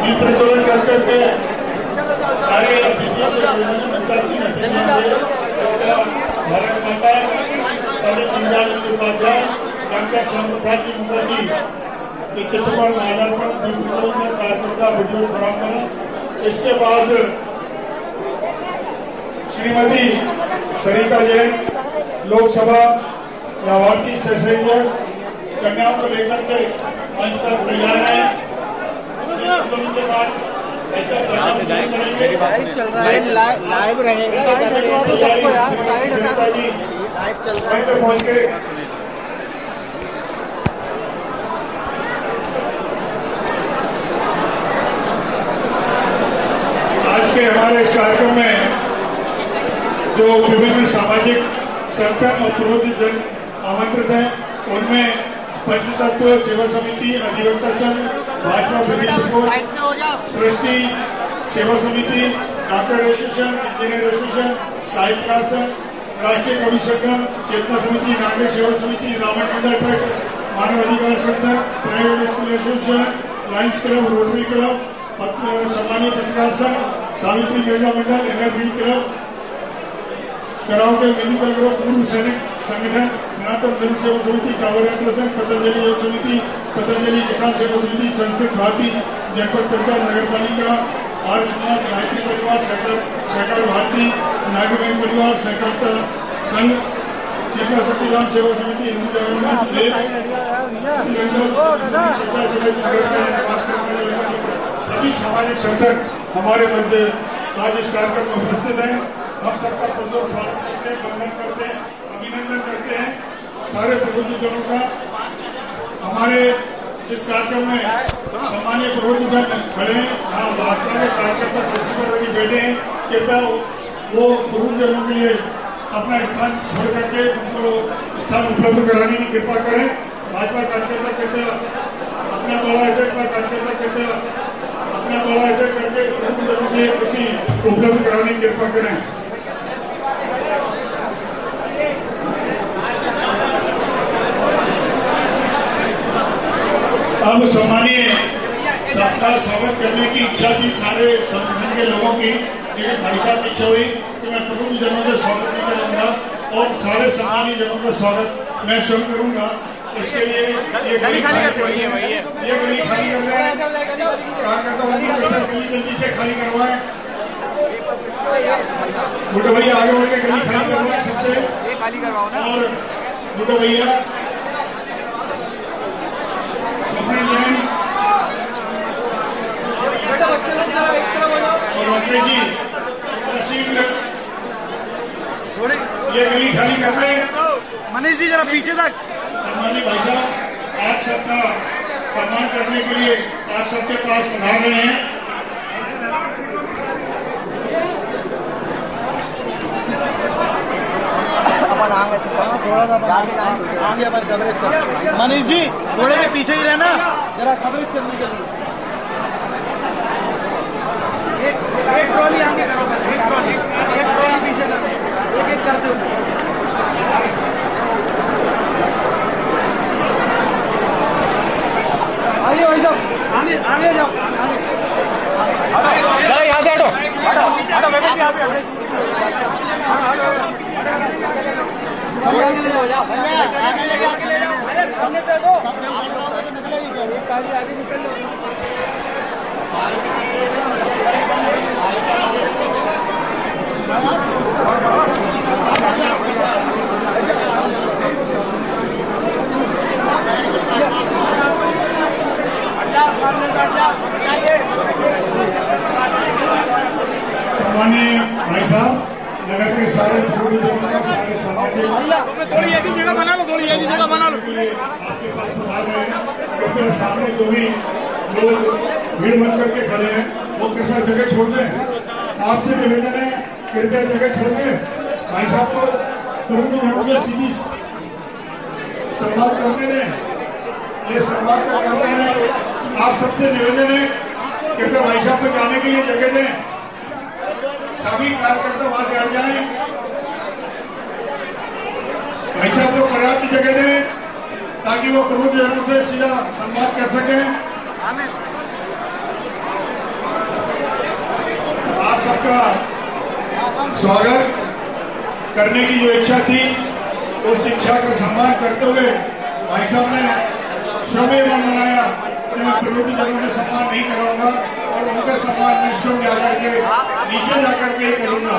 दीप प्रज्वलन कर करके सारे अतिथियों को 85 भारत माता पंडित दीनदयाल उपाध्याय डॉक्टर श्याम प्रसाद जी मुखर्जी के चित्र पर माल्यार्पण दीप प्रज्वलन कार्यक्रम का वीडियो फराहम करें। इसके बाद श्रीमती सरिता जैन लोकसभा लाभार्थी सहसंयोजक कन्याओं को लेकर के मंच पर तैयार है। के बाद लाइव रहेगा पहुंच के आज के हमारे इस कार्यक्रम में जो विभिन्न सामाजिक संगठन और प्रबुद्ध जन आमंत्रित हैं, उनमें पंचतत्व सेवा समिति, अधिवक्ता संघ, भाजपा सृष्टि सेवा समिति, डॉक्टर एसोसिएशन, इंजीनियर एसोसिएशन, साहित्यकार संघ, राष्ट्रीय कवि संगम, चेतना समिति, नागरिक सेवा समिति, रावण मंडल ट्रस्ट, मानव अधिकार संगठन, private school association, Lions Club, Rotary Club, सम्मानीय पत्रकार संघ, सावित्री महिला मंडल, एनआरबी क्लब, कराओ के मेडिकल ग्रुप, पूर्व सैनिक संगठन, सनातन धर्म सेवा समिति, कांवड़ यात्रा संघ, पतंजलि योग समिति, पतंजलि किसान सेवा समिति, संस्कृत भारती, जनपद पंचायत, नगर पालिका, आर्य समाज, गायत्री परिवार, सहकार भारती, नागरिक परिवार, सहकारिता संघ, चेतना सत्यनारायण सेवा समिति, हिंदू सभी सामाजिक संगठन हमारे मध्य आज इस कार्यक्रम में उपस्थित हैं। हम सबका पुरजोर स्वागत करते हैं, वंदन करते हैं, अभिनंदन करते हैं सारे प्रबुद्धजनों का। हमारे इस कार्यक्रम में सम्मानीय प्रबुद्धजन खड़े हैं, यहाँ भाजपा के कार्यकर्ता कुर्सी पर लगे बैठे हैं। कृपया वो प्रबुद्धजनों के लिए अपना स्थान छोड़ करके उनको स्थान उपलब्ध कराने की कृपा करें। भाजपा कार्यकर्ता कृपया अपना बड़ा इज्जत करके प्रबुद्धजनों के लिए कुर्सी उपलब्ध कराने की कृपा करें। अब सम्मानीय सबका स्वागत करने की इच्छा थी सारे संगठन के लोगों की, लेकिन भाई साहब इच्छा हुई कि मैं प्रबुद्ध जनों से स्वागत नहीं करूंगा और सारे सम्मानीय जनों का स्वागत मैं स्वयं करूंगा। इसके लिए ये गली खाली कर दें, कार्यकर्ता गली जल्दी से खाली करवाएं। बुड्ढे भैया आगे बढ़ के गली खाली करवाएं सबसे खाली करवाओ ना। और बुड्ढे भैया और मंत्री जी ये गली खाली कर दें। मनीष जी जरा पीछे तक। सम्मानित भाई साहब, आप सबका सम्मान करने के लिए आप सबके पास पधार रहे हैं। थोड़ा सा आगे पर कवरेज कर। मनीष जी थोड़े से पीछे ही रहना, जरा कवरेज करने के लिए। एक ट्रॉली आगे करो, एक ट्रॉली पीछे करो, एक करते हो। आइए भाई साहब, आगे जाओ, यहाँ से हटो, हो जाओ। आगे निकल लो। सम्मानीय भाई साहब, नगर के सारे सारे सामाजिक थोड़ी ऐसी जगह बना लो, थोड़ी ऐसी जगह बना लो। आपके पास पधार रहे हैं, कृपया सामने जो भी लोग भीड़ मच करके खड़े हैं वो कृपया जगह छोड़ दें। आपसे निवेदन है, कृपया जगह छोड़ दें। भाई साहब को तुरंत सीधी संवाद करने दें। ये संवाद का कार्यक्रम है, आप सबसे निवेदन है कृपया भाई साहब को जाने के लिए जगह दें। सभी कार्यकर्ता वहां से हट जाएं। भाई साहब को पर्याप्त जगह दें ताकि वो प्रबुद्ध जनों से सीधा संवाद कर सकें। आपका स्वागत करने की जो इच्छा थी, उस इच्छा का सम्मान करते हुए भाई साहब ने स्वयं मन बनाया कि मैं विरोधी जनों से सम्मान नहीं कराऊंगा और उनका सम्मान मैं स्वयं जाकर के नीचे जाकर के करूंगा।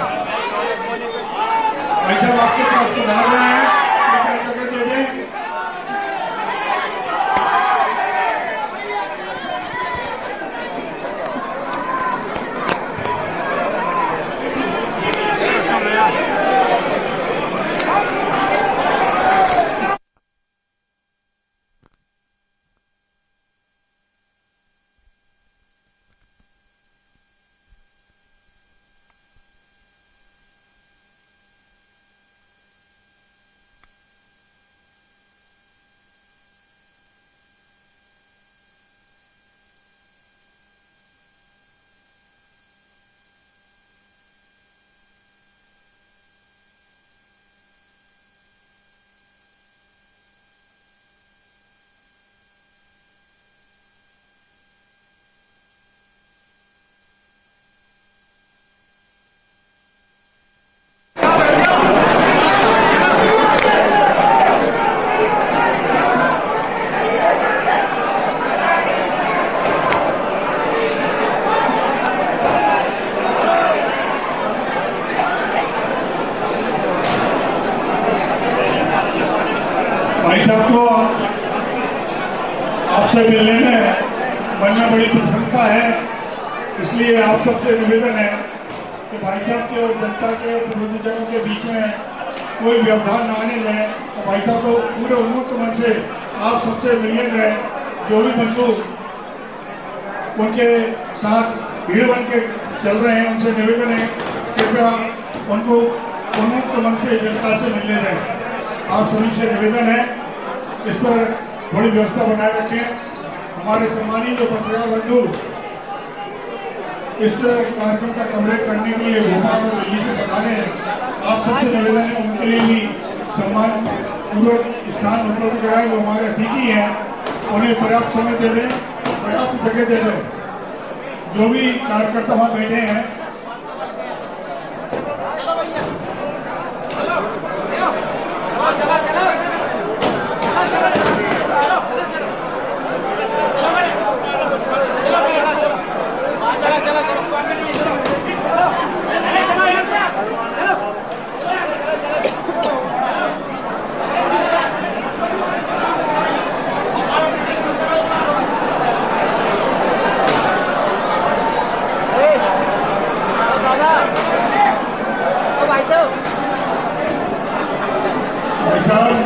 भाई साहब आपके पास पधार रहे हैं, कृपया जगह दे दें। भाई साहब को आपसे मिलने में मन में बड़ी प्रसन्नता है, इसलिए आप सबसे निवेदन है कि भाई साहब के और जनता के विरोधीजनों के बीच में कोई व्यवधान न आने दें। तो भाई साहब को पूरे उन्मुक्त मन से आप सबसे मिलने दें। जो भी बंधु उनके साथ भीड़ बन के चल रहे हैं, उनसे निवेदन है कृपया उनको उन्मुक्त मन से जनता से मिलने दें। आप सभी से निवेदन है इस पर थोड़ी व्यवस्था बनाए रखें। हमारे सम्मानित जो पत्रकार बंधु इस कार्यक्रम का कवरेज करने के लिए भोपाल और दिल्ली से पधारे हैं, आप सबसे निवेदन है उनके लिए भी सम्मान पूर्वक स्थान उपलब्ध कराएं। वो हमारे अतिथि हैं, उन्हें पर्याप्त समय दे दें, पर्याप्त जगह दे दें। जो भी कार्यकर्ता वहां बैठे हैं, भाई साहब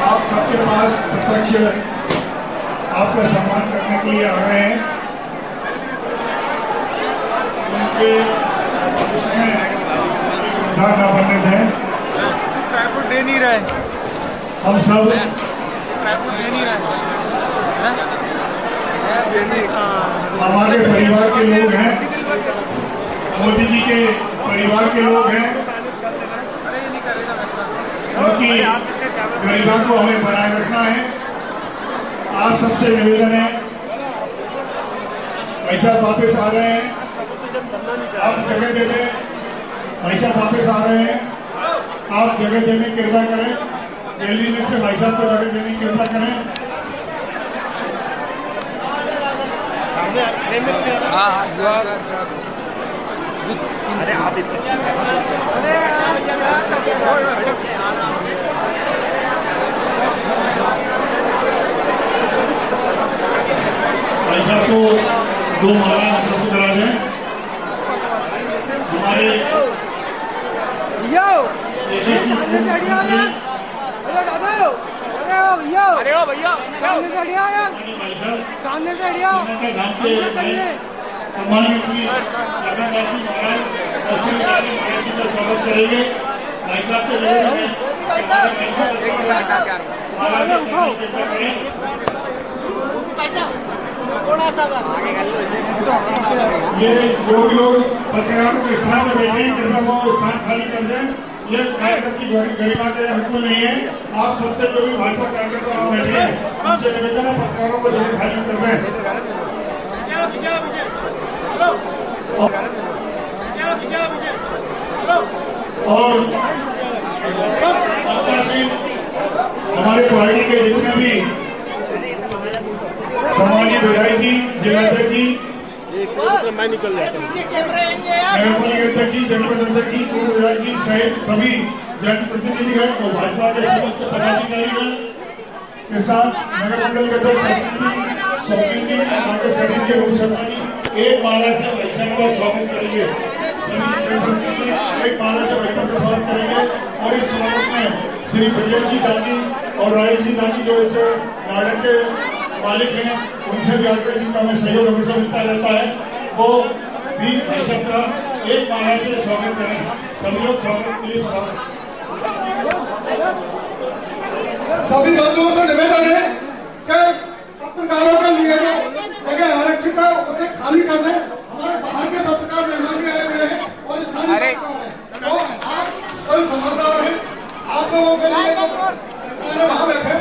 आप सबके पास प्रत्यक्ष आपका सम्मान करने के लिए आ रहे हैं। उनके इसमें व्यवधान न बनने दें। ट्राइपॉड दे नहीं रहे, हम सब ट्राइपॉड दे नहीं रहे। हमारे परिवार के लोग हैं, मोदी जी के परिवार के लोग हैं, उनकी गरिमा को हमें बनाए रखना है। आप सबसे निवेदन है, भाई साहब वापिस आ रहे हैं, आप जगह दे दें। भाई साहब वापिस आ रहे हैं, आप जगह देने की कृपा करें। दिल्ली में से भाई साहब को जगह देने की कृपा करें। अरे आप भाई साहब को 2 माला उपलब्ध करा दें। हमारे सामने से हटिया भैया, भैया सामने से हटिया, सामने से हटिया। सम्मानित श्री राजा जी महाराज और श्री महाराज जी का स्वागत करेंगे। भाई साहब से ये जो लोग पत्रकारों के स्थान पर बैठे हैं, कृपया वो स्थान खाली कर दें। ये कार्यक्रम की गरिमा से बिल्कुल नहीं है। आप सबसे जो भी भाजपा कार्यकर्ता वहाँ बैठे हैं, उनसे निवेदन है पत्रकारों को जगह खाली कर दें। और हमारे पार्टी के जितने भी सम्मानित विधायक जी, जिलाध्यक्ष जी, मैं निकल जाता हूँ। नगरपालिका अध्यक्ष जी, जनपद अध्यक्ष जी, पूर्व विधायक जी सहित सभी जनप्रतिनिधिगण और भाजपा के समस्त पदाधिकारीगण के साथ नगर मंडल के अध्यक्ष सौमिन जी, कांग्रेस कमेटी के शर्मा जी एक माला से भाईसाहब का स्वागत करेंगे। सभी जनप्रतिनिधि एक माला से भाईसाहब का स्वागत करेंगे और इस स्वागत में श्री प्रजेश जी दादी और राजेश जी दादी जो इस गार्डन के मालिक हैं, उनसे भी आकर जिनका हमें सहयोग हमेशा मिलता रहता है, वो भी भाईसाहब का एक माला से स्वागत करें। सभी लोग स्वागत के लिए बता सभी बंधुओं से निवेदन है कि पत्रकारों के लिए जो जगह आरक्षित है उसे खाली कर दें। हमारे बाहर के पत्रकार मेहमान भी आए हुए हैं और स्थानीय पत्रकार हैं, तो आप स्वयं समझदार हैं। आप लोगों के लिए वहां बैठे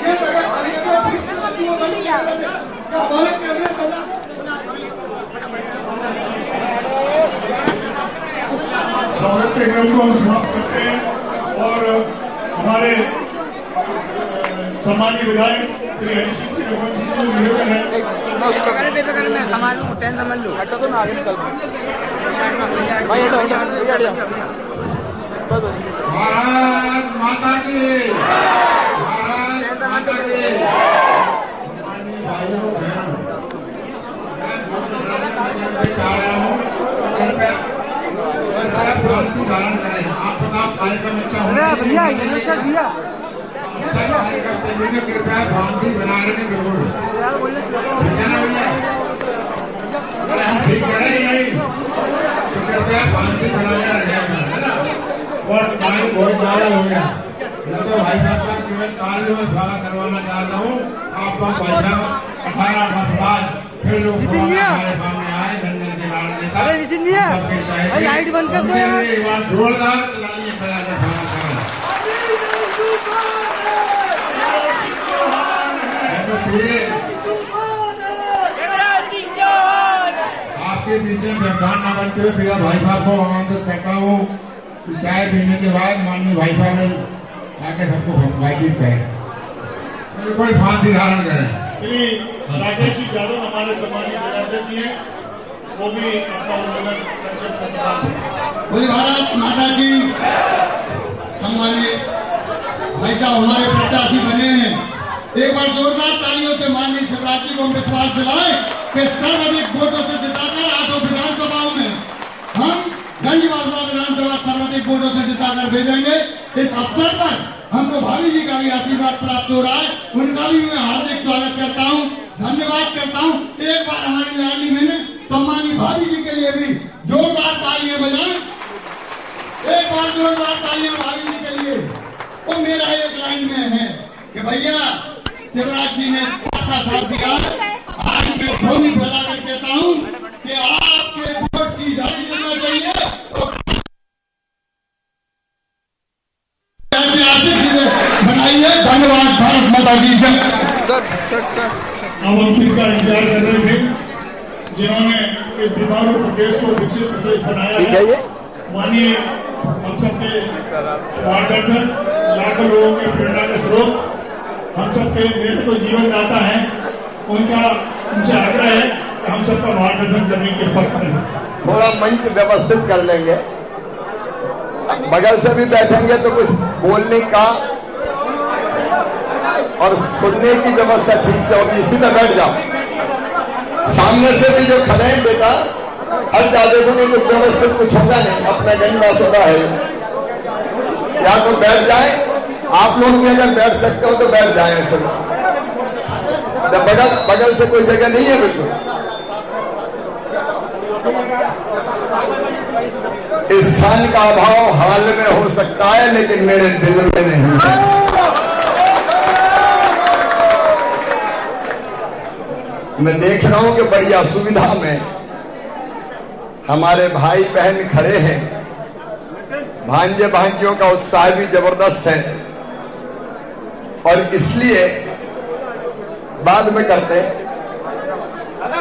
ये जगह खाली करके बंधुओं से निवेदन है कि हमारे कैमरे स्वागत के क्रम को हम समाप्त करते हैं और हमारे सम्मानीय विधायक श्री हरीश सिंह जी रघुवंशी जी निवेदन है। मैं संभाल लूँ, टेन संभाल लूँ। हटो तो मैं आगे निकल भाई भारत माता की, भारत माता की। माननीय भाइयों बहनों, मैं चाह रहा हूँ कृपया शांति धारण करें। आप बताओ कार्यक्रम अच्छा होना भैया सर भैया अच्छा कार्य करते हुए कृपया शांति बनाए रखें। जरूर अरे हम ठीक करें नहीं तो कृपया शांति बनाए रखें, है ना। और टाइम बहुत ज्यादा हो गया। मैं तो भाई साहब का केवल तालियों में स्वागत करवाना चाहता हूँ। आपका भाई साहब 18 वर्ष बाद फिर लोग हमारे सामने आए धनजन के लाल नेता। अरे नितिन भैया भाई लाइट बंद कर दो यार। एक बार जोरदार तालियां बजाकर स्वागत करें। आपके बीच में व्यवधान न बनते हुए फिर भाई साहब को आमंत्रित करता हूँ कि चाय पीने के बाद माननीय भाई साहब ने आके सबको बातचीत करें, कोई फांसी धारण करें। श्री राकेश जी यादव हमारे सम्मानित विधायक जी हैं, वो भी अपना उल्लेखन संक्षिप्त करता है। बोले भारत माता की। सम्मानित भाई साहब हमारे प्रत्याशी बने हैं, एक बार जोरदार तालियों से माननीय शिवराज जी को हम विश्वास दिलाएं कि सर्वाधिक वोटों से जिताकर 8 विधानसभाओं में हम गंजवासला विधानसभा सर्वाधिक वोटों से जिताकर भेजेंगे। इस अवसर पर हमको भाभी जी का भी आशीर्वाद प्राप्त हो रहा है, उनका भी मैं हार्दिक स्वागत करता हूँ, धन्यवाद करता हूँ। एक बार हमारी लाडली बहन सम्मानित भाभी जी के लिए भी जोरदार तालियां बजाएं। एक बार जोरदार तालियां भाभी जी के लिए। वो मेरा एक लाइन में है कि भैया शिवराज जी ने सबका साथ दिया। आज मैं ध्वनि फैला कर कहता हूँ कि आपके वोट की जारी करना चाहिए और बनाइए। धन्यवाद। भारत माता की जय। अब हम किनका इंतजार कर रहे थे जिन्होंने इस बीमारू प्रदेश को विकसित प्रदेश बनाया है। मानिए हम सबके मार्गदर्शक, लाखों लोगों के प्रेरणा का स्रोत, हम सबके मेरे को जीवन दाता है, उनसे आग्रह है कि हम सबका मार्गदर्शन करने की कृपा करें। थोड़ा मंच व्यवस्थित कर लेंगे, बगल से भी बैठेंगे तो कुछ बोलने का और सुनने की व्यवस्था ठीक से होगी। इसी में बैठ जाओ। सामने से भी जो खड़े हैं बेटा, हर जाते को कुछ व्यवस्थित कुछ होगा नहीं, अपना गंदा सदा है। या तो बैठ जाए, आप लोग भी अगर बैठ सकते हो तो बैठ जाए। ऐसे बगल से कोई जगह नहीं है बिल्कुल। स्थान का अभाव हाल में हो सकता है लेकिन मेरे दिल में नहीं है। मैं देख रहा हूं कि बड़ी असुविधा में हमारे भाई बहन खड़े हैं। भांजे भांजियों का उत्साह भी जबरदस्त है और इसलिए बाद में करते हैं।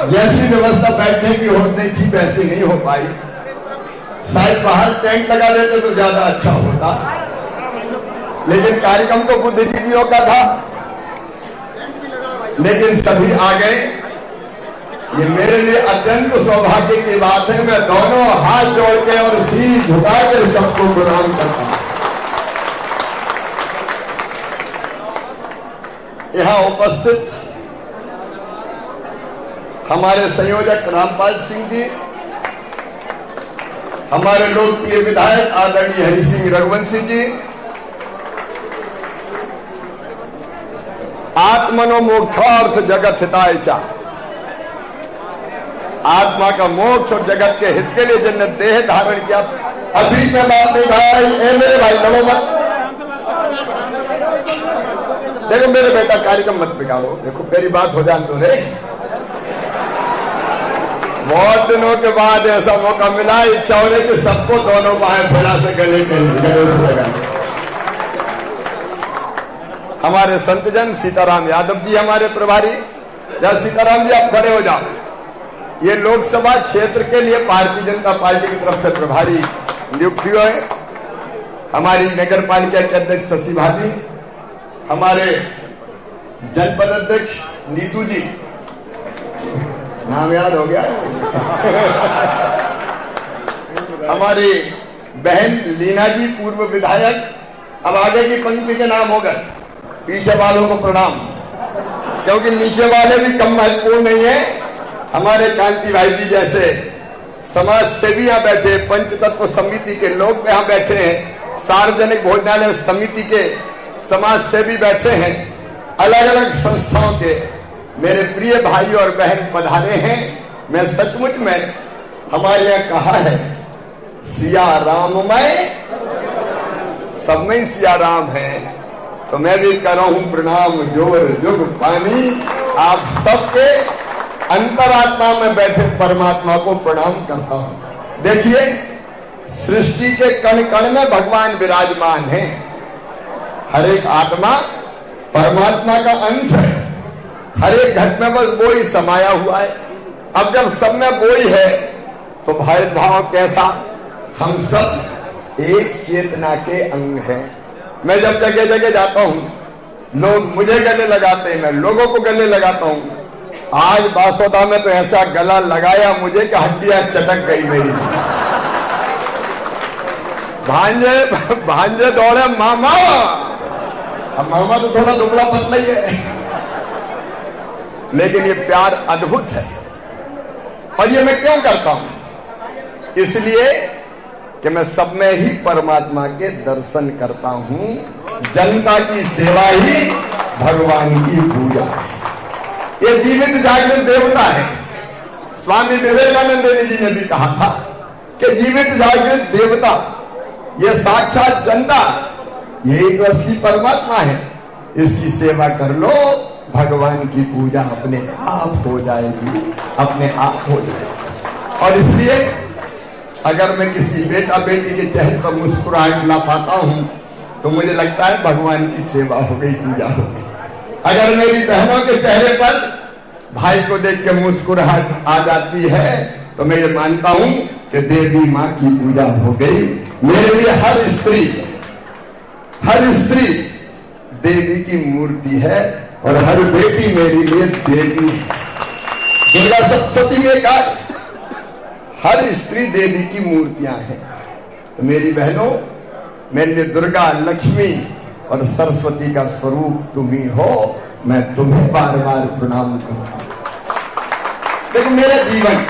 जैसी व्यवस्था बैठने की होनी थी वैसी नहीं हो पाई। शायद बाहर टेंट लगा देते तो ज्यादा अच्छा होता, लेकिन कार्यक्रम तो बुद्धिजीवियों का था, लेकिन सभी आ गए। ये मेरे लिए अत्यंत सौभाग्य की बात है। मैं दोनों हाथ जोड़ के और सिर झुकाकर सबको प्रणाम करता हूं। यहां उपस्थित हमारे संयोजक रामपाल सिंह जी, हमारे लोकप्रिय विधायक आदरणीय हरि सिंह रघुवंशी जी, आत्मनो मोक्षार्थ जगत हिताय चा, आत्मा का मोक्ष और जगत के हित के लिए जिनने देह धारण किया। अभी मैं बात नहीं भाई, मेरे भाई लड़ो मत। देखो मेरे बेटा, कार्यक्रम मत बिगाड़ो। देखो मेरी बात हो जाए तो रे, बहुत दिनों के बाद ऐसा मौका मिला। इच्छा हो रही कि सबको दोनों बाहें फैला से गले से लगा। हमारे संतजन सीताराम यादव जी हमारे प्रभारी। जब सीताराम जी आप खड़े हो जाओ। ये लोकसभा क्षेत्र के लिए भारतीय जनता पार्टी की तरफ से प्रभारी नियुक्त हुए हैं। हमारी नगर पालिका के अध्यक्ष शशि भाभी, हमारे जनपद अध्यक्ष नीतू जी, नाम याद हो गया हमारी बहन लीना जी पूर्व विधायक। अब आगे की पंक्ति के नाम होगा, पीछे वालों को प्रणाम, क्योंकि नीचे वाले भी कम महत्वपूर्ण नहीं है। हमारे कांति भाई जी जैसे समाज सेवी यहां बैठे, पंचतत्व समिति के लोग यहां बैठे हैं, सार्वजनिक भोजनालय समिति के समाज सेवी बैठे हैं, अलग अलग संस्थाओं के मेरे प्रिय भाई और बहन पधारे हैं। मैं सचमुच में, हमारे यहाँ कहा है सिया राममय, सब में सिया राम है, तो मैं भी कर रहा हूं प्रणाम जोर जुग पानी। आप सबके अंतरात्मा में बैठे परमात्मा को प्रणाम करता हूं। देखिए, सृष्टि के कण कण में भगवान विराजमान है। हर एक आत्मा परमात्मा का अंश है। हर एक घट में बस वो ही समाया हुआ है। अब जब सब में वो ही है तो भाई भाव कैसा? हम सब एक चेतना के अंग हैं। मैं जब जगह जगह जाता हूं, लोग मुझे गले लगाते हैं, मैं लोगों को गले लगाता हूं। आज बासोदा में तो ऐसा गला लगाया मुझे कि हड्डियां चटक गई मेरी। भांजे दौड़े मामा। अब मामा तो थोड़ा दुबला पतला ही है, लेकिन ये प्यार अद्भुत है। और ये मैं क्यों करता हूं? इसलिए कि मैं सब में ही परमात्मा के दर्शन करता हूं। जनता की सेवा ही भगवान की पूजा है। ये जीवित जागृत देवता है। स्वामी विवेकानंद जी ने भी कहा था कि जीवित जागृत देवता, ये साक्षात जनता, यही तो असली परमात्मा है। इसकी सेवा कर लो, भगवान की पूजा अपने आप हो जाएगी, अपने आप हो जाएगी। और इसलिए अगर मैं किसी बेटा बेटी के चेहरे पर मुस्कुराहट ला पाता हूं तो मुझे लगता है भगवान की सेवा हो गई, पूजा हो गई। अगर मेरी बहनों के चेहरे पर भाई को देख के मुस्कुराहट आ जाती है तो मैं ये मानता हूं कि देवी मां की पूजा हो गई। मेरे लिए हर स्त्री देवी की मूर्ति है और हर बेटी मेरे लिए देवी है। दुर्गा सप्तशती में कहा हर स्त्री देवी की मूर्तियां हैं। तो मेरी बहनों, मेरे लिए दुर्गा, लक्ष्मी और सरस्वती का स्वरूप तुम ही हो। मैं तुम्हें बार बार प्रणाम करता हूं। देखो मेरा जीवन,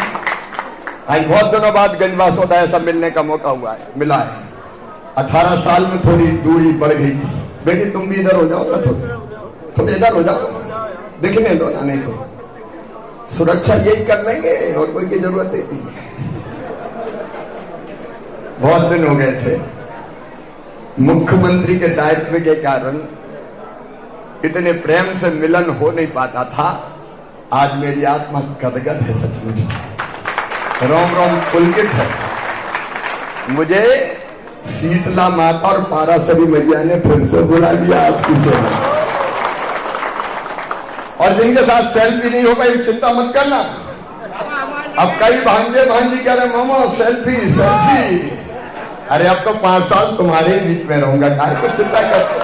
आज बहुत दिनों बाद गंजबासोदा ऐसा मिलने का मौका मिला है। 18 साल में थोड़ी दूरी बढ़ गई थी। बेटी तुम भी इधर हो जाओ ना, थोड़े इधर हो जाओ, दिखने दो ना, नहीं तो सुरक्षा यही कर लेंगे और कोई की जरूरत नहीं है। बहुत दिन हो गए थे। मुख्यमंत्री के दायित्व के कारण इतने प्रेम से मिलन हो नहीं पाता था। आज मेरी आत्मा गदगद है, सचमुच रोम रोम पुलकित है। मुझे शीतला माता और पारासरी मैया ने फिर से बुला लिया आपकी सेवा। और जिनके साथ सेल्फी नहीं हो पाई चिंता मत करना, अब कई भांजे भांजी कह रहे मामा सेल्फी सेल्फी। अरे अब तो 5 साल तुम्हारे बीच में रहूंगा, काहे को चिंता करते।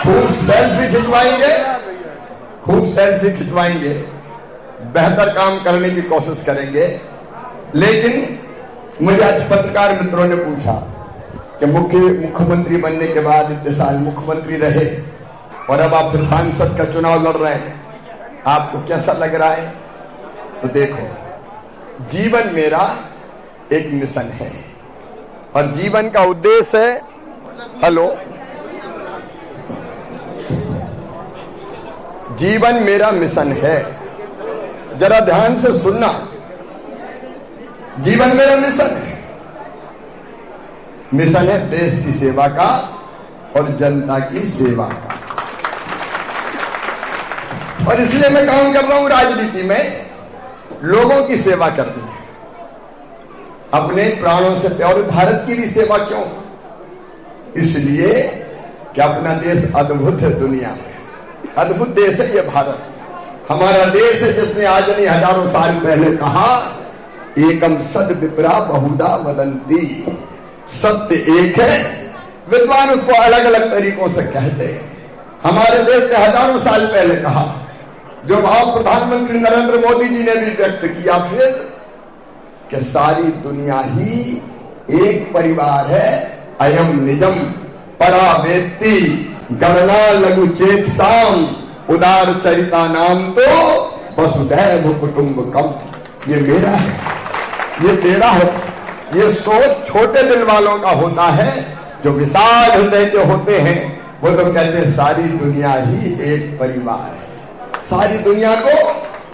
खूब सेल्फी खिंचवाएंगे, खूब सेल्फी खिंचवाएंगे, बेहतर काम करने की कोशिश करेंगे। लेकिन मुझे आज पत्रकार मित्रों ने पूछा कि मुख्यमंत्री बनने के बाद इतने साल मुख्यमंत्री रहे और अब आप फिर सांसद का चुनाव लड़ रहे हैं, आपको कैसा लग रहा है? तो देखो, जीवन मेरा एक मिशन है और जीवन का उद्देश्य है, हेलो, जीवन मेरा मिशन है। जरा ध्यान से सुनना, जीवन मेरा मिशन है। मिशन है देश की सेवा का और जनता की सेवा का, और इसलिए मैं काम कर रहा हूं राजनीति में, लोगों की सेवा करनी है, अपने प्राणों से प्यारे भारत की भी सेवा। क्यों? इसलिए कि अपना देश अद्भुत है, दुनिया में अद्भुत देश है ये भारत। हमारा देश है जिसने आज नहीं हजारों साल पहले कहा, एकम सद विप्रा बहुधा वदंती, सत्य एक है, विद्वान उसको अलग अलग तरीकों से कहते हैं। हमारे देश ने हजारों साल पहले कहा, जो भाव प्रधानमंत्री नरेंद्र मोदी जी ने भी व्यक्त किया फिर, कि सारी दुनिया ही एक परिवार है। अयम निजम परा वेत्ति गणना लघु चेत साम उदार चरिता नाम तो वसुधैव कुटुंबकम। ये मेरा है, ये तेरा है। ये सोच छोटे दिल वालों का होता है, जो विशाल हृदय के होते हैं वो तो कहते हैं सारी दुनिया ही एक परिवार है। सारी दुनिया को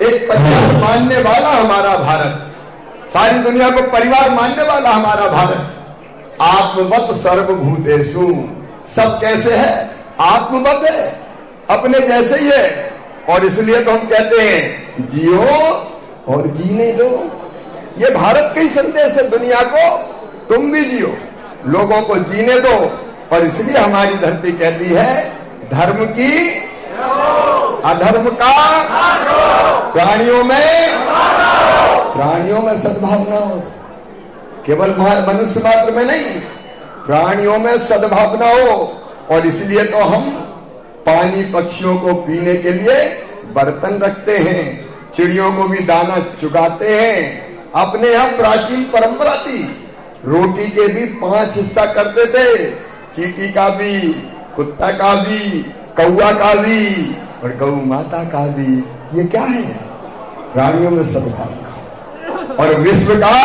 एक परिवार मानने वाला हमारा भारत, सारी दुनिया को परिवार मानने वाला हमारा भारत। आत्मवत सर्वभूतेषु, सब कैसे है? आत्मवत है, अपने जैसे ही है। और इसलिए तो हम कहते हैं जियो और जीने दो। ये भारत का ही संदेश है दुनिया को, तुम भी जियो, लोगों को जीने दो। और इसलिए हमारी धरती कहती है धर्म की अधर्म का, प्राणियों में सद्भावना हो, केवल मनुष्य मात्र में नहीं, प्राणियों में सद्भावना हो। और इसलिए तो हम पानी पक्षियों को पीने के लिए बर्तन रखते हैं, चिड़ियों को भी दाना चुगाते हैं। अपने यहाँ प्राचीन परंपरा थी, रोटी के भी 5 हिस्सा करते थे, चींटी का भी, कुत्ता का भी, कौआ का भी और गौ माता का भी। ये क्या है? प्राणियों में सद्भावना। और विश्व का,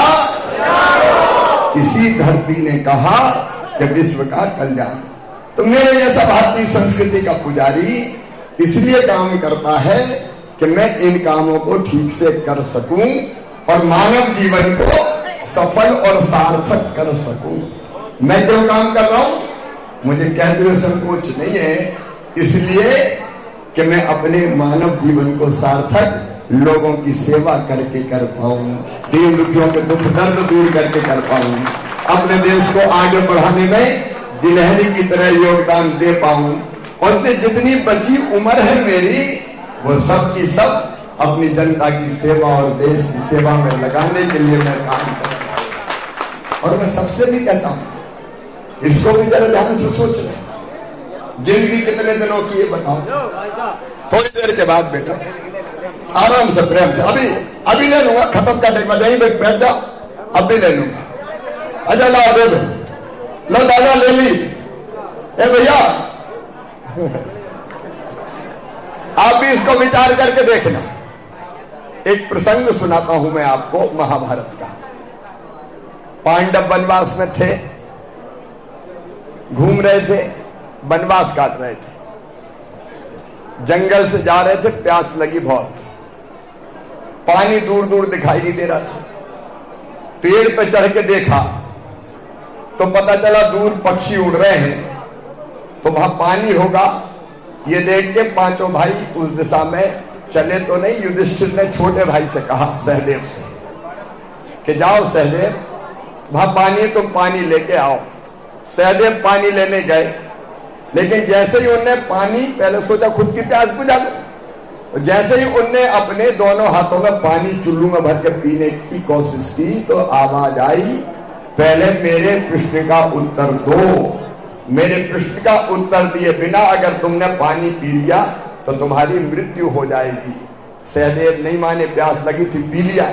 इसी धरती ने कहा कि विश्व का कल्याण। तो मेरे जैसा भारतीय संस्कृति का पुजारी इसलिए काम करता है कि मैं इन कामों को ठीक से कर सकूं और मानव जीवन को सफल और सार्थक कर सकूं। मैं क्यों काम कर रहा हूं? मुझे कहते हुए संकोच नहीं है, इसलिए कि मैं अपने मानव जीवन को सार्थक, लोगों की सेवा करके कर पाऊं, दीन दुखियों के दुख दर्द दूर करके कर पाऊं, अपने देश को आगे बढ़ाने में गिलहरी की तरह योगदान दे पाऊं। और से जितनी बची उम्र है मेरी, वो सब की सब अपनी जनता की सेवा और देश की सेवा में लगाने के लिए मैं काम करता हूं। और मैं सबसे भी कहता हूं, इसको भी जरा ध्यान से सोच रहे, जिंदगी कितने दिनों की है बताओ? थोड़ी देर के बाद बेटा आराम से, प्रेम से, अभी ले लूंगा, खत्म करने के बाद यहीं बैठ जाओ, अभी ले लूंगा। अच्छा लाओ, दे दो, लो दादा ले ली। ए भैया आप भी इसको विचार करके देखना। एक प्रसंग सुनाता हूं मैं आपको महाभारत का। पांडव वनवास में थे, घूम रहे थे, वनवास काट रहे थे, जंगल से जा रहे थे, प्यास लगी बहुत, पानी दूर दूर दिखाई नहीं दे रहा था। पेड़ पे चढ़ के देखा तो पता चला दूर पक्षी उड़ रहे हैं, तो वहां पानी होगा। ये देख के पांचों भाई उस दिशा में चले तो नहीं। युधिष्ठिर ने छोटे भाई से कहा, सहदेव से, कि जाओ सहदेव, वहां पानी, तुम पानी लेके आओ। सहदेव पानी लेने गए, लेकिन जैसे ही उन्हें पानी, पहले सोचा खुद की प्यास बुझा दो, जैसे ही उनने अपने दोनों हाथों में पानी चुल्लू में भर के पीने की कोशिश की तो आवाज आई, पहले मेरे प्रश्न का उत्तर दो। मेरे प्रश्न का उत्तर दिए बिना अगर तुमने पानी पी लिया तो तुम्हारी मृत्यु हो जाएगी। सहदेव नहीं माने, प्यास लगी थी, पी लिया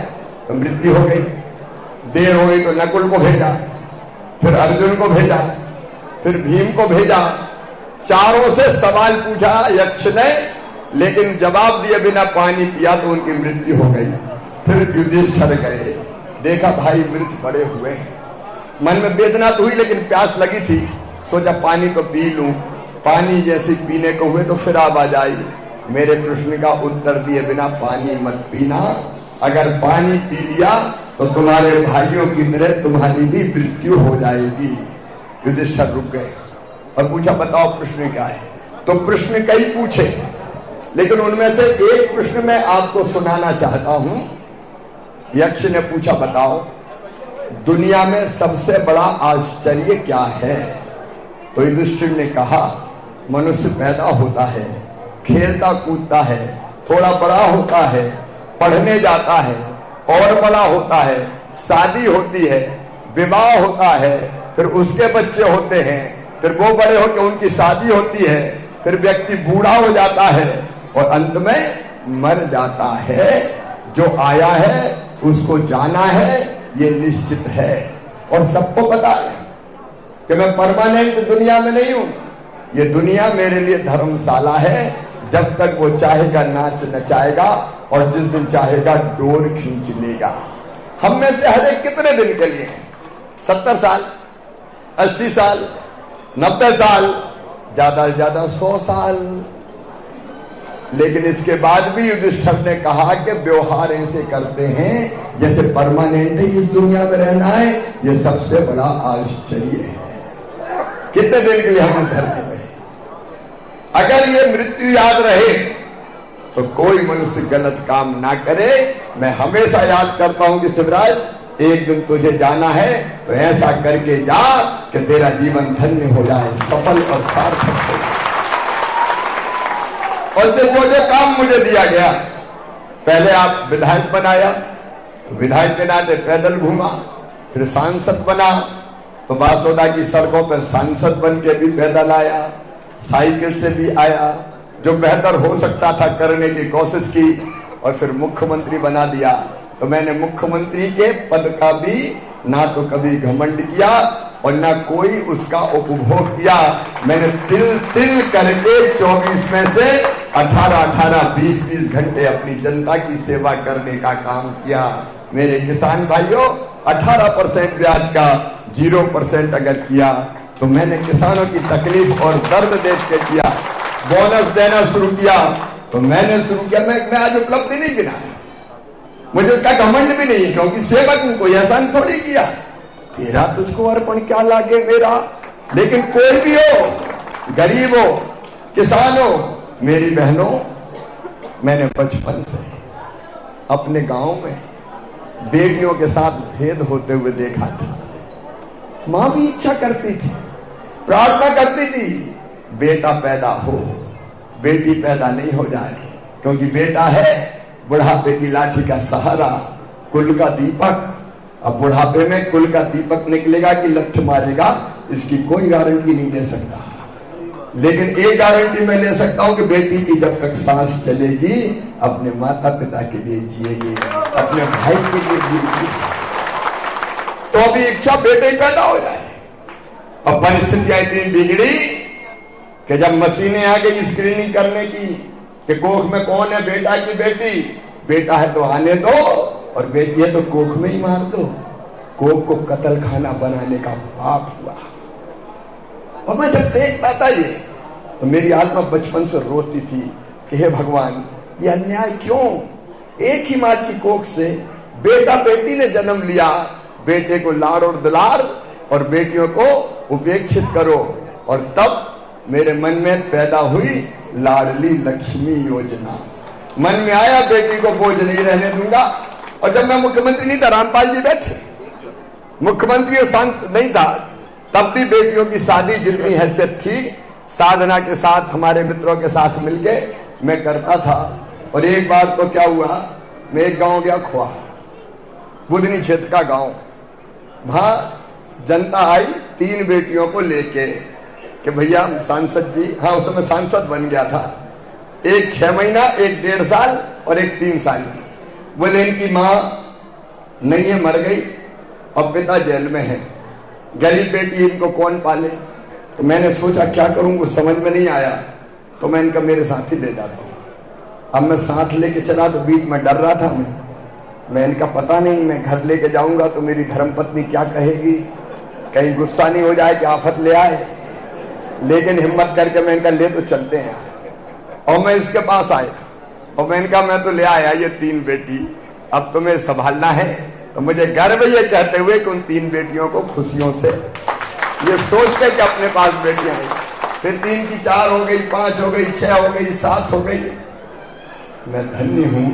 तो मृत्यु हो गई। देर हो गई तो नकुल को भेजा, फिर अर्जुन को भेजा, फिर भीम को भेजा। चारों से सवाल पूछा यक्ष ने, लेकिन जवाब दिए बिना पानी पिया तो उनकी मृत्यु हो गई। फिर युधिष्ठिर गए, देखा भाई मृत पड़े हुए हैं। मन में वेदना तो हुई लेकिन प्यास लगी थी, सोचा पानी तो पी लूं। पानी जैसे पीने को हुए तो फिर आवाज आई, मेरे प्रश्न का उत्तर दिए बिना पानी मत पीना। अगर पानी पी लिया तो तुम्हारे भाइयों की तरह तुम्हारी भी मृत्यु हो जाएगी। युधिष्ठिर रुक गए और पूछा, बताओ प्रश्न क्या है? तो प्रश्न कई पूछे, लेकिन उनमें से एक प्रश्न मैं आपको सुनाना चाहता हूं। यक्ष ने पूछा, बताओ दुनिया में सबसे बड़ा आश्चर्य क्या है? तो युधिष्ठिर ने कहा, मनुष्य पैदा होता है, खेलता कूदता है, थोड़ा बड़ा होता है, पढ़ने जाता है, और बड़ा होता है, शादी होती है, विवाह होता है, फिर उसके बच्चे होते हैं, फिर वो बड़े होकर उनकी शादी होती है, फिर व्यक्ति बूढ़ा हो जाता है और अंत में मर जाता है। जो आया है उसको जाना है, ये निश्चित है। और सबको पता है कि मैं परमानेंट दुनिया में नहीं हूं। ये दुनिया मेरे लिए धर्मशाला है, जब तक वो चाहेगा नाच नचाएगा और जिस दिन चाहेगा डोर खींच लेगा। हम में से हर एक कितने दिन के लिए? 70 साल, 80 साल, 90 साल, ज्यादा से ज्यादा 100 साल। लेकिन इसके बाद भी युधिष्ठिर ने कहा कि व्यवहार ऐसे करते हैं जैसे परमानेंट इस दुनिया में रहना है। ये सबसे बड़ा आश्चर्य है। कितने दिन के लिए हम इस धरती में? अगर ये मृत्यु याद रहे तो कोई मनुष्य गलत काम ना करे। मैं हमेशा याद करता हूं कि शिवराज, एक दिन तुझे जाना है तो ऐसा करके जा कि तेरा जीवन धन्य हो जाए, सफल और सार्थक हो जाए। और जो काम मुझे दिया गया, पहले आप विधायक बनाया तो विधायक के नाते पैदल घूमा, फिर सांसद बना तो बासोदा की सड़कों पर सांसद बन के भी पैदल आया, साइकिल से भी आया, जो बेहतर हो सकता था करने की कोशिश की, और फिर मुख्यमंत्री बना दिया। तो मैंने मुख्यमंत्री के पद का भी ना तो कभी घमंड किया और ना कोई उसका उपभोग किया। मैंने तिल तिल करके 24 में से 18-18, 20-20 घंटे अपनी जनता की सेवा करने का काम किया। मेरे किसान भाइयों, 18% ब्याज का 0% अगर किया तो मैंने किसानों की तकलीफ और दर्द देख के किया। बोनस देना शुरू किया तो मैंने शुरू किया। मैं आज उपलब्धि नहीं गिना, मुझे उसका घमंड भी नहीं, क्योंकि सेवक को एहसान थोड़ी किया। तेरा तुझको अर्पण क्या लागे मेरा। लेकिन कोई भी हो, गरीब हो, किसान हो, मेरी बहनों, मैंने बचपन से अपने गांव में बेटियों के साथ भेद होते हुए देखा था। मां भी इच्छा करती थी, प्रार्थना करती थी, बेटा पैदा हो, बेटी पैदा नहीं हो जाए, क्योंकि बेटा है बुढ़ापे की लाठी का सहारा, कुल का दीपक। अब बुढ़ापे में कुल का दीपक निकलेगा कि लठ मारेगा, इसकी कोई गारंटी नहीं ले सकता। लेकिन एक गारंटी मैं ले सकता हूं कि बेटी की जब तक सांस चलेगी अपने माता पिता के लिए जिएगी, अपने भाई के लिए जिएगी। तो अभी इच्छा बेटे पैदा हो जाए। अब परिस्थितियां इतनी बिगड़ी कि जब मशीनें आ गई स्क्रीनिंग करने की कि कोख में कौन है, बेटा की बेटी, बेटा है तो आने दो और बेटी है तो कोख में ही मार दो। कोख को कत्ल खाना बनाने का पाप हुआ। और मैं जब देखता था ये तो मेरी आत्मा बचपन से रोती थी कि हे भगवान, ये अन्याय क्यों? एक ही मां की कोख से बेटा बेटी ने जन्म लिया, बेटे को लाड़ और दुलार और बेटियों को उपेक्षित करो। और तब मेरे मन में पैदा हुई लाडली लक्ष्मी योजना। मन में आया बेटी को बोझ नहीं रहने दूंगा। और जब मैं मुख्यमंत्री नहीं था, रामपाल जी बैठे, मुख्यमंत्री और सांसद नहीं था, तब भी बेटियों की शादी जितनी हैसियत थी, साधना के साथ, हमारे मित्रों के साथ मिलके मैं करता था। और एक बार तो क्या हुआ, मैं एक गांव गया, खोआ बुधनी क्षेत्र का गांव, वहां जनता आई 3 बेटियों को लेके कि भैया सांसद जी, हाँ उस समय सांसद बन गया था, एक 6 महीना, एक 1.5 साल और एक 3 साल की। बोले इनकी माँ नहीं है, मर गई, अब पिता जेल में है, गरीब बेटी इनको कौन पाले। तो मैंने सोचा क्या करूं, कुछ समझ में नहीं आया, तो मैं इनका मेरे साथ ही ले जाता हूं। अब मैं साथ लेके चला तो बीच में डर रहा था मैं इनका पता नहीं, मैं घर लेके जाऊंगा तो मेरी धर्मपत्नी क्या कहेगी, कहीं गुस्सा नहीं हो जाए कि आफत ले आए। लेकिन हिम्मत करके मैं इनका ले तो चलते हैं, और मैं इसके पास आया और मैं इनका मैं तो ले आया ये 3 बेटी, अब तुम्हें संभालना है। तो मुझे गर्व ये कहते हुए कि उन 3 बेटियों को खुशियों से ये सोच के कि अपने पास बेटियां हैं, फिर 3 की 4 हो गई, 5 हो गई, 6 हो गई, 7 हो गई। मैं धन्य हूं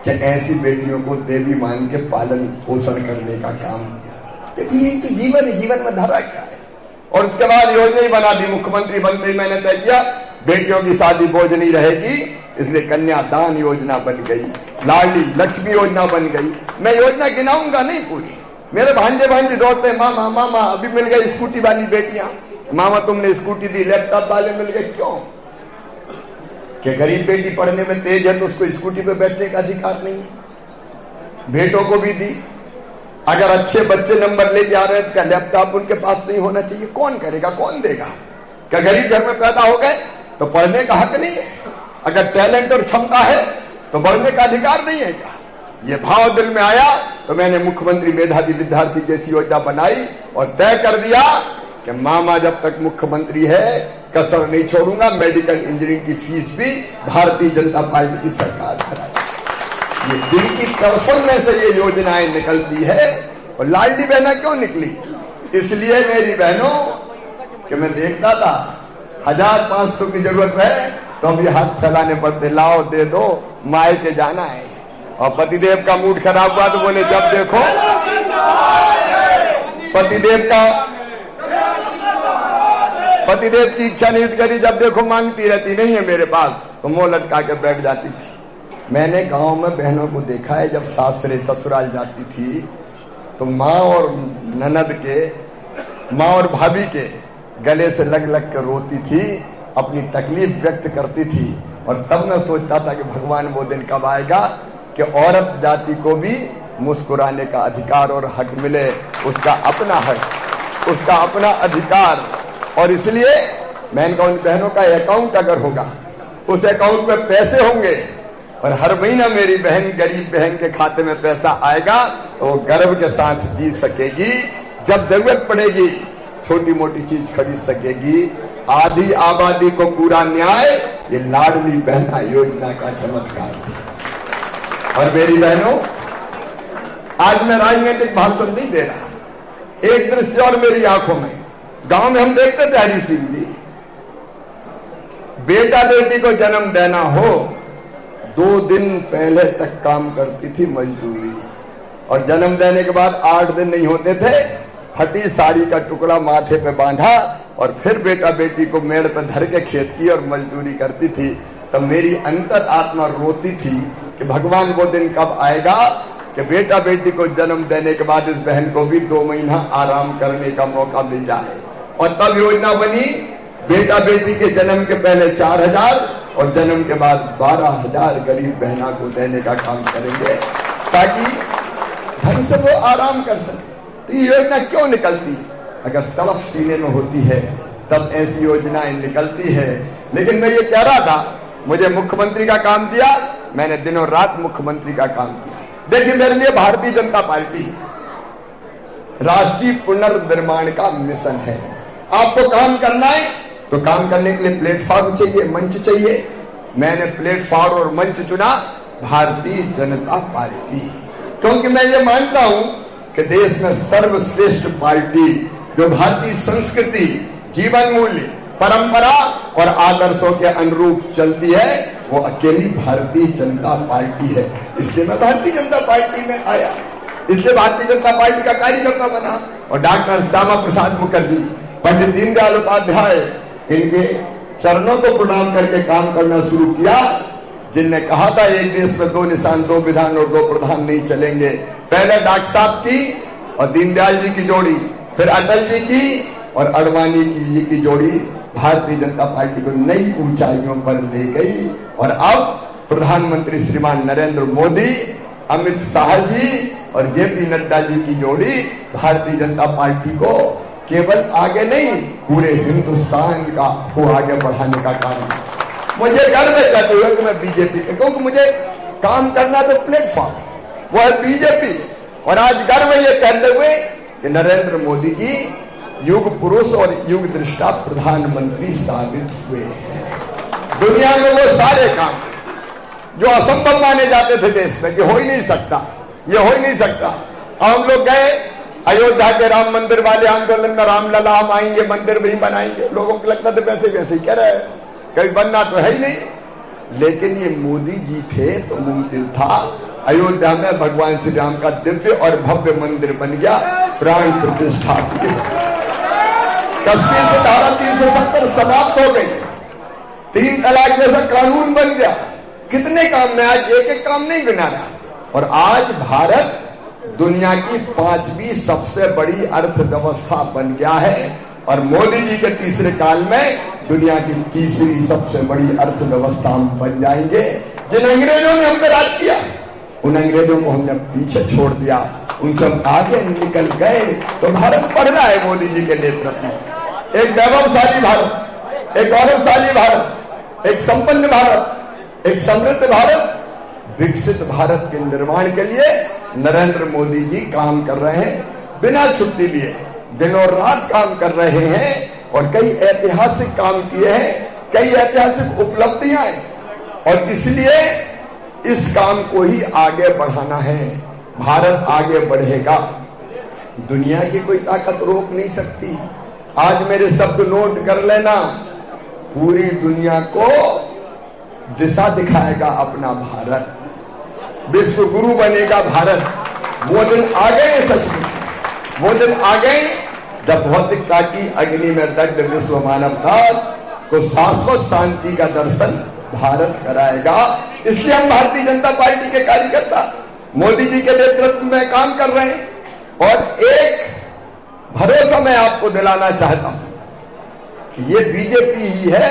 कि ऐसी बेटियों को देवी मान के पालन पोषण करने का काम किया, क्योंकि यही तो जीवन है, जीवन में धारा क्या है। और उसके बाद योजना ही बना दी, मुख्यमंत्री बनते ही मैंने तय किया बेटियों की शादी बोझ नहीं रहेगी, इसलिए कन्यादान योजना बन गई, लाडली लक्ष्मी योजना बन गई। मैं योजना गिनाऊंगा नहीं पूरी, मेरे भांजे भांजी दौड़ते, मामा मामा अभी मिल गई स्कूटी वाली बेटियां, मामा तुमने स्कूटी दी, लैपटॉप वाले मिल गए। क्यों? कि गरीब बेटी पढ़ने में तेज है तो उसको स्कूटी पे बैठने का अधिकार नहीं है। बेटों को भी दी, अगर अच्छे बच्चे नंबर लेके आ रहे हैं तो लैपटॉप उनके पास नहीं होना चाहिए, कौन करेगा, कौन देगा? क्या गरीब घर में पैदा हो गए तो पढ़ने का हक नहीं है? अगर टैलेंट और क्षमता है तो बढ़ने का अधिकार नहीं है क्या? ये भाव दिल में आया तो मैंने मुख्यमंत्री मेधावी विद्यार्थी जैसी योजना बनाई और तय कर दिया कि मामा जब तक मुख्यमंत्री है कसर नहीं छोड़ूंगा, मेडिकल इंजीनियरिंग की फीस भी भारतीय जनता पार्टी की सरकार कराई। ये दिल की तरफन में से ये योजनाएं निकलती है। और लाडली बहना क्यों निकली? इसलिए मेरी बहनों कि मैं देखता था 1500 की जरूरत है तो अब ये हाथ फैलाने पड़ते, लाओ दे दो, माए के जाना है। और पतिदेव का मूड खराब हुआ तो बोले जब देखो पतिदेव की इच्छा नहीं करी, जब देखो मांगती रहती, नहीं है मेरे पास, तो मुंह लटका के बैठ जाती थी। मैंने गांव में बहनों को देखा है, जब सासरे ससुराल जाती थी तो माँ और ननद के, माँ और भाभी के गले से लग लग कर रोती थी, अपनी तकलीफ व्यक्त करती थी। और तब मैं सोचता था कि भगवान वो दिन कब आएगा कि औरत जाति को भी मुस्कुराने का अधिकार और हक मिले, उसका अपना हक, उसका अपना अधिकार। और इसलिए मैंने कहा उन बहनों का अकाउंट अगर होगा, उस अकाउंट में पैसे होंगे और हर महीना मेरी बहन, गरीब बहन के खाते में पैसा आएगा तो वो गर्व के साथ जी सकेगी, जब जरूरत पड़ेगी छोटी मोटी चीज खरीद सकेगी। आधी आबादी को पूरा न्याय, ये लाडली बहना योजना का चमत्कार है। और मेरी बहनों, आज मैं राजनीतिक भाषण नहीं दे रहा, एक दृश्य और मेरी आंखों में, गांव में हम देखते थे हरी सिंह जी, बेटा बेटी को जन्म देना हो 2 दिन पहले तक काम करती थी मजदूरी, और जन्म देने के बाद 8 दिन नहीं होते थे, फटी साड़ी का टुकड़ा माथे पे बांधा और फिर बेटा बेटी को मेड़ पर धर के खेत की और मजदूरी करती थी। तब मेरी अंतर आत्मा रोती थी कि भगवान वो दिन कब आएगा कि बेटा बेटी को जन्म देने के बाद इस बहन को भी 2 महीना आराम करने का मौका मिल जाए। और तब योजना बनी, बेटा बेटी के जन्म के पहले 4000 और जन्म के बाद 12000 गरीब बहना को देने का काम करेंगे, ताकि ढंग से वो आराम कर सके। तो ये योजना क्यों निकलती है? अगर तड़प सीने में होती है तब ऐसी योजनाएं निकलती है। लेकिन मैं ये कह रहा था, मुझे मुख्यमंत्री का काम दिया, मैंने दिनों रात मुख्यमंत्री का काम किया। देखिए, मेरे लिए भारतीय जनता पार्टी राष्ट्रीय पुनर्निर्माण का मिशन है। आपको काम करना है तो काम करने के लिए प्लेटफॉर्म चाहिए, मंच चाहिए। मैंने प्लेटफॉर्म और मंच चुना भारतीय जनता पार्टी, क्योंकि मैं ये मानता हूं कि देश में सर्वश्रेष्ठ पार्टी जो भारतीय संस्कृति, जीवन मूल्य, परंपरा और आदर्शों के अनुरूप चलती है, वो अकेली भारतीय जनता पार्टी है। इसलिए मैं भारतीय जनता पार्टी में आया, इसलिए भारतीय जनता पार्टी का कार्यकर्ता बना। और डॉक्टर श्यामा प्रसाद मुखर्जी, पंडित दीनदयाल उपाध्याय, इनके चरणों को प्रणाम करके काम करना शुरू किया। जिनने कहा था एक देश में दो निशान, दो विधान और दो प्रधान नहीं चलेंगे। पहले डॉक्टर साहब की और दीनदयाल जी की जोड़ी, फिर अटल जी की और अडवाणी जी की जोड़ी भारतीय जनता पार्टी को नई ऊंचाइयों पर ले गई। और अब प्रधानमंत्री श्रीमान नरेंद्र मोदी, अमित शाह जी और जेपी नड्डा जी की जोड़ी भारतीय जनता पार्टी को केवल आगे नहीं, पूरे हिंदुस्तान को आगे बढ़ाने का काम। मुझे गर्व है कहते हुए कि मैं बीजेपी के, क्योंकि मुझे काम करना तो प्लेटफॉर्म वो है बीजेपी। और आज गर्व है ये कहते हुए कि नरेंद्र मोदी जी युग पुरुष और युग दृष्टा प्रधानमंत्री साबित हुए हैं। दुनिया में वो सारे काम जो असंभव माने जाते थे देश में कि हो ही नहीं सकता, ये हो ही नहीं सकता। हम लोग गए अयोध्या के राम मंदिर वाले आंदोलन में, रामलला हम आएंगे, मंदिर भी बनाएंगे। लोगों को लगता था वैसे वैसे ही कह रहे हैं, कभी बनना तो है ही नहीं। लेकिन ये मोदी जी थे तो मुमकिन था। अयोध्या में भगवान श्री राम का दिव्य और भव्य मंदिर बन गया, प्राण प्रतिष्ठा की। कश्मीर से धारा 370 समाप्त हो गई, 3 तलाक जैसा कानून बन गया। कितने काम में, आज एक एक काम नहीं गिना रहा। और आज भारत दुनिया की 5वीं सबसे बड़ी अर्थव्यवस्था बन गया है और मोदी जी के तीसरे काल में दुनिया की तीसरी सबसे बड़ी अर्थव्यवस्था हम बन जाएंगे। जिन अंग्रेजों ने हम पे राज किया, उन अंग्रेजों को हमने पीछे छोड़ दिया, उनसे हम आगे निकल गए। तो भारत बढ़ रहा है मोदी जी के नेतृत्व में। एक वैभवशाली भारत, एक गौरवशाली भारत, एक संपन्न भारत, एक समृद्ध भारत, विकसित भारत के निर्माण के लिए नरेंद्र मोदी जी काम कर रहे हैं। बिना छुट्टी लिए दिनों रात काम कर रहे हैं और कई ऐतिहासिक काम किए हैं, कई ऐतिहासिक उपलब्धियां हैं। और इसलिए इस काम को ही आगे बढ़ाना है। भारत आगे बढ़ेगा, दुनिया की कोई ताकत रोक नहीं सकती। आज मेरे शब्द नोट कर लेना, पूरी दुनिया को दिशा दिखाएगा अपना भारत, विश्व गुरु बनेगा भारत। वो दिन आ गए, सच में वो दिन आ गए जब भौतिकता की अग्नि में दग्ध विश्व मानवता को शाश्वत शांति का दर्शन भारत कराएगा। इसलिए हम भारतीय जनता पार्टी के कार्यकर्ता मोदी जी के नेतृत्व में काम कर रहे हैं। और एक भरोसा मैं आपको दिलाना चाहता हूं कि ये बीजेपी ही है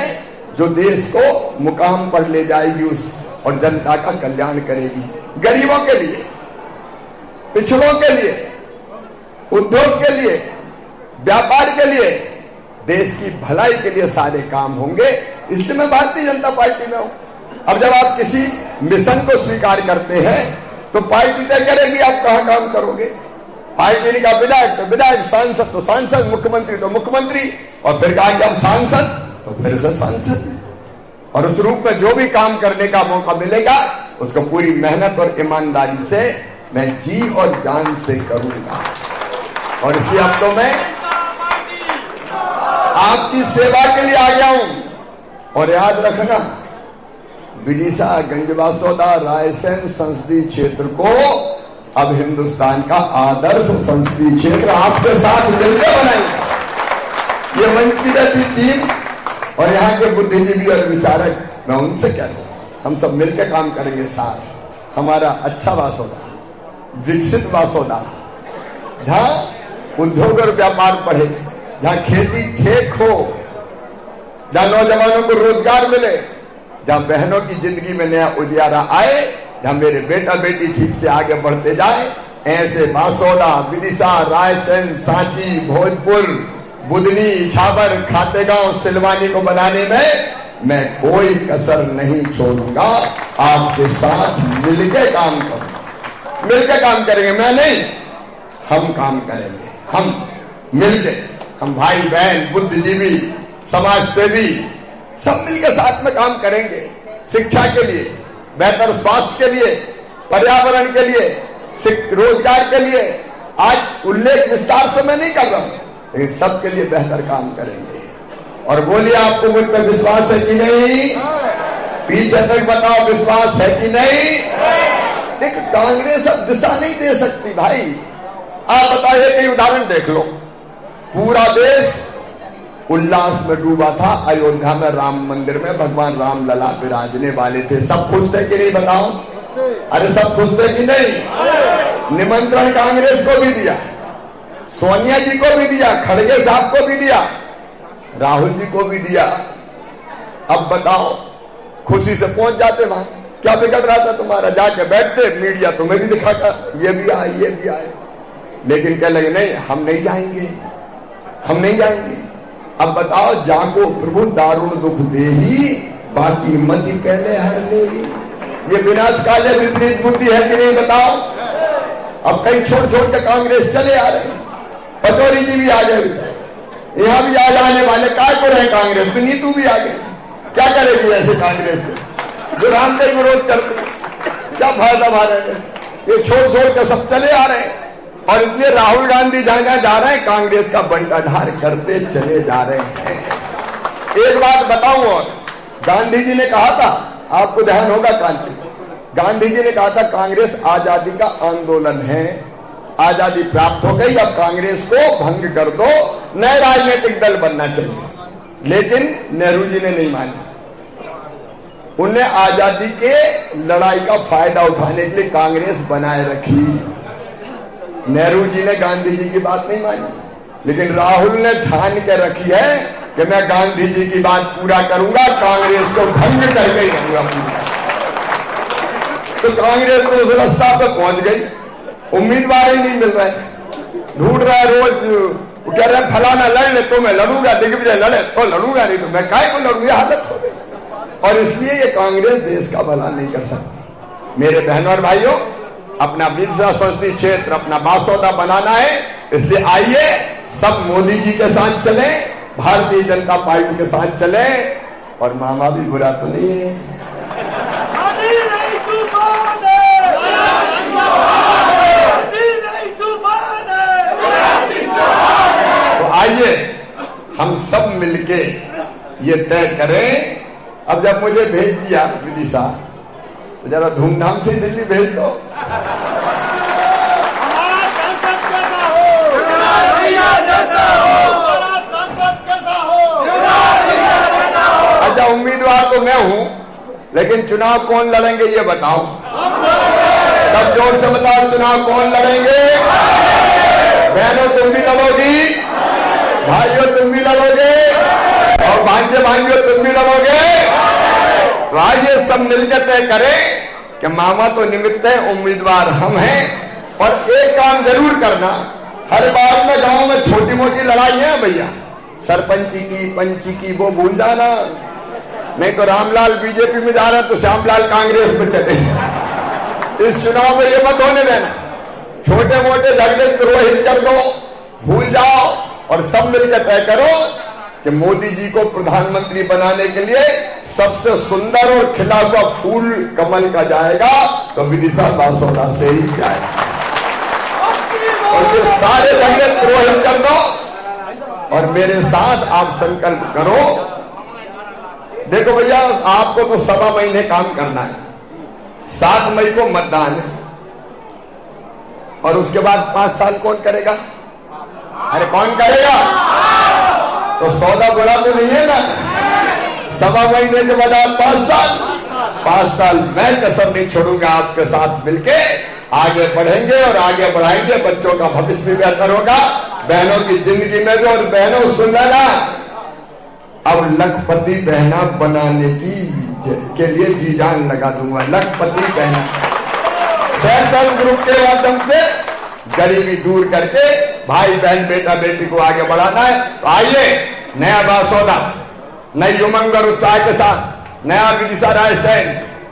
जो देश को मुकाम पर ले जाएगी उस और जनता का कल्याण करेगी। गरीबों के लिए, पिछड़ों के लिए, उद्योग के लिए, व्यापार के लिए, देश की भलाई के लिए सारे काम होंगे। इसलिए मैं भारतीय जनता पार्टी में हूं। अब जब आप किसी मिशन को स्वीकार करते हैं तो पार्टी तय करेगी आप कहां काम करोगे। पार्टी ने कहा विधायक तो विधायक, सांसद तो सांसद, मुख्यमंत्री तो मुख्यमंत्री, और फिर कहा कि अब सांसद तो फिर से सांसद। और उस रूप में जो भी काम करने का मौका मिलेगा उसको पूरी मेहनत और ईमानदारी से मैं जी और जान से करूंगा। और इसलिए अब तो मैं आपकी सेवा के लिए आ गया हूं। और याद रखना, विदिशा, गंजबासौदा, रायसेन संसदीय क्षेत्र को अब हिंदुस्तान का आदर्श संसदीय क्षेत्र आपके साथ मिलकर बनाएंगे। ये मंच की बैठी टीम और यहाँ के बुद्धिजीवी और विचारक, मैं उनसे कह रहा हूं, हम सब मिलकर काम करेंगे साथ। हमारा अच्छा वासोदा, विकसित वासोदा, जहां उद्योग और व्यापार बढ़े, जहां खेती ठीक हो, जहां नौजवानों को रोजगार मिले, जहां बहनों की जिंदगी में नया उजियारा आए, जहां मेरे बेटा बेटी ठीक से आगे बढ़ते जाए, ऐसे बासोदा, विदिशा, रायसेन, सांची, भोजपुर, बुधनी, इछावर, खातेगांव, सिलवानी को बनाने में मैं कोई कसर नहीं छोड़ूंगा। आपके साथ मिलकर काम करूंगा, मिलकर काम करेंगे। मैं नहीं, हम काम करेंगे, हम मिलकर, हम भाई बहन, बुद्धिजीवी, समाज सेवी सब मिलकर साथ में काम करेंगे। शिक्षा के लिए, बेहतर स्वास्थ्य के लिए, पर्यावरण के लिए, रोजगार के लिए। आज उल्लेख विस्तार से मैं नहीं कर रहा हूं, लेकिन सबके लिए बेहतर काम करेंगे। और बोलिए, आपको मुझ पर विश्वास है कि नहीं? पीछे तक बताओ, विश्वास है कि नहीं? देख, कांग्रेस अब दिशा नहीं दे सकती भाई। आप बताइए, कई उदाहरण देख लो। पूरा देश उल्लास में डूबा था। अयोध्या में राम मंदिर में भगवान राम लला विराजने वाले थे। सब खुश थे कि नहीं बताओ? अरे सब खुश थे कि नहीं? निमंत्रण कांग्रेस को भी दिया, सोनिया जी को भी दिया, खड़गे साहब को भी दिया, राहुल जी को भी दिया। अब बताओ, खुशी से पहुंच जाते वहां, क्या बिगड़ रहा था तुम्हारा? जाके बैठते, मीडिया तुम्हें भी दिखाता, ये भी आए ये भी आए। लेकिन कह लगे नहीं, हम नहीं जाएंगे, हम नहीं जाएंगे। अब बताओ, जाको प्रभु दारुण दुख देही, बाकी मति पहले हर ले। ये विनाश काले विपरीत बुद्धि है कि नहीं बताओ? अब कहीं छोड़ छोड़ के कांग्रेस चले आ रहे, पटौरी जी भी आ गए, यहां भी आ जाने वाले, काय को रहे कांग्रेस में, नीतू भी आ गए। क्या करेगी ऐसे कांग्रेस में जो राम का विरोध करते? क्या फायदा हमारे? ये छोड़ छोड़ के सब चले आ रहे हैं। और इसलिए राहुल गांधी जहां जहां जा रहे हैं, कांग्रेस का बंटाढार करते चले जा रहे हैं। एक बात बताऊं, और गांधी जी ने कहा था, आपको ध्यान होगा, गांधी जी ने कहा था कांग्रेस आजादी का आंदोलन है, आजादी प्राप्त हो गई, अब कांग्रेस को भंग कर दो, नए राजनीतिक दल बनना चाहिए। लेकिन नेहरू जी ने नहीं माना। उन्हें आजादी के लड़ाई का फायदा उठाने के लिए कांग्रेस बनाए रखी। नेहरू जी ने गांधी जी की बात नहीं मानी, लेकिन राहुल ने ठान के रखी है कि मैं गांधी जी की बात पूरा करूंगा, कांग्रेस को भंग करके ही रहूंगा पूरा। तो कांग्रेस तो उस रास्ता पे पहुंच गई, उम्मीदवार ही नहीं मिल रहे, ढूंढ रहा है रोज। वो कह रहे हैं फलाना लड़ ले तो मैं लड़ूंगा, दिग्विजय लड़े तो लड़ूंगा, नहीं तो मैं काय को लड़ूंगा, हालत हो गई। और इसलिए ये कांग्रेस देश का भला नहीं कर सकती। मेरे बहनों और भाइयों, अपना विधानसभा संसदीय क्षेत्र, अपना बासौदा बनाना है। इसलिए आइए सब मोदी जी के साथ चले, भारतीय जनता पार्टी के साथ चले। और मामा भी बुरा तो नहीं है, तो आइए हम सब मिलके ये तय करें। अब जब मुझे भेज दिया विदिशा, तो जरा धूमधाम से दिल्ली भेज दो। अच्छा, उम्मीदवार तो मैं हूं, लेकिन चुनाव कौन लड़ेंगे ये बताओ? सब जोर से बताओ, चुनाव कौन लड़ेंगे? बहनों तुम भी लड़ोगी, भाइयों तुम भी लड़ोगे, और भांजे भाइयों तुम भी लड़ोगे। तो आइए सब मिलकर तय करें कि मामा तो निमित्त है, उम्मीदवार हम हैं। और एक काम जरूर करना, हर बार में गांव में छोटी मोटी लड़ाई है भैया, सरपंची की, पंची की, वो भूल जाना। नहीं तो रामलाल बीजेपी में जा रहा है तो श्यामलाल कांग्रेस में चले। इस चुनाव में ये मत होने देना, छोटे मोटे झगड़े द्रोहित कर दो, भूल जाओ, और सब मिलकर तय करो कि मोदी जी को प्रधानमंत्री बनाने के लिए सबसे सुंदर और खिला हुआ फूल कमल का जाएगा तो विदिशा बासौदा से ही जाएगा। और ये सारे झगड़े द्रोहित कर दो और मेरे साथ आप संकल्प करो। देखो भैया, आपको तो 7 महीने काम करना है, 7 मई को मतदान है, और उसके बाद 5 साल कौन करेगा? अरे कौन करेगा? तो सौदा बुरा तो नहीं है ना? 7 महीने के बाद 5 साल मैं कसम नहीं छोड़ूंगा, आपके साथ मिलके आगे बढ़ेंगे और आगे बढ़ाएंगे। बच्चों का भविष्य भी बेहतर होगा, बहनों की जिंदगी में भी। और बहनों सुन लेना, अब लखपति बहना बनाने के लिए जी जान लगा दूंगा। लखपति बहना सेल्फ हेल्प ग्रुप के माध्यम से गरीबी दूर करके भाई बहन बेटा बेटी को आगे बढ़ाना है। तो आइए, नया बासौदा, नई उमंग और उत्साह के साथ नया विदिशा रायसेन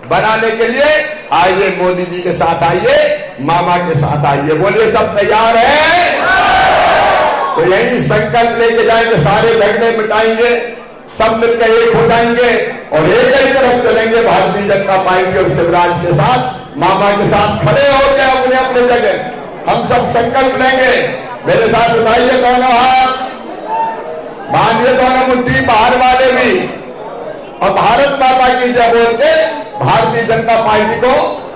बनाने के लिए आइए, मोदी जी के साथ आइए, मामा के साथ आइए। बोलिए सब तैयार हैं? तो यही संकल्प लेके जाएंगे, सारे झगड़े मिटाएंगे, सब मिलकर एक हो जाएंगे और एक ही तरफ चलेंगे। भारतीय जनता पार्टी और शिवराज के साथ, मामा के साथ खड़े होकर अपने अपने जगह हम सब संकल्प लेंगे। मेरे साथ उठाइए दोनों हाथ, बांधिए दोनों मुट्ठी, बाहर वाले भी, और भारत माता की जय बोल के भारतीय जनता पार्टी को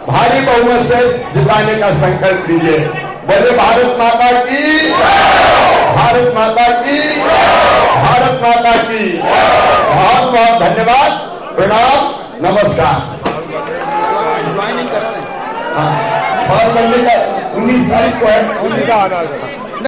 भारी बहुमत से जिताने का संकल्प लीजिए। बोले भारत माता की। भारत माता की, भारत माता की। बहुत बहुत धन्यवाद, प्रणाम, नमस्कार। ज्वाइनिंग करा है हाँ, फॉर्म भरने का 19 तारीख को है।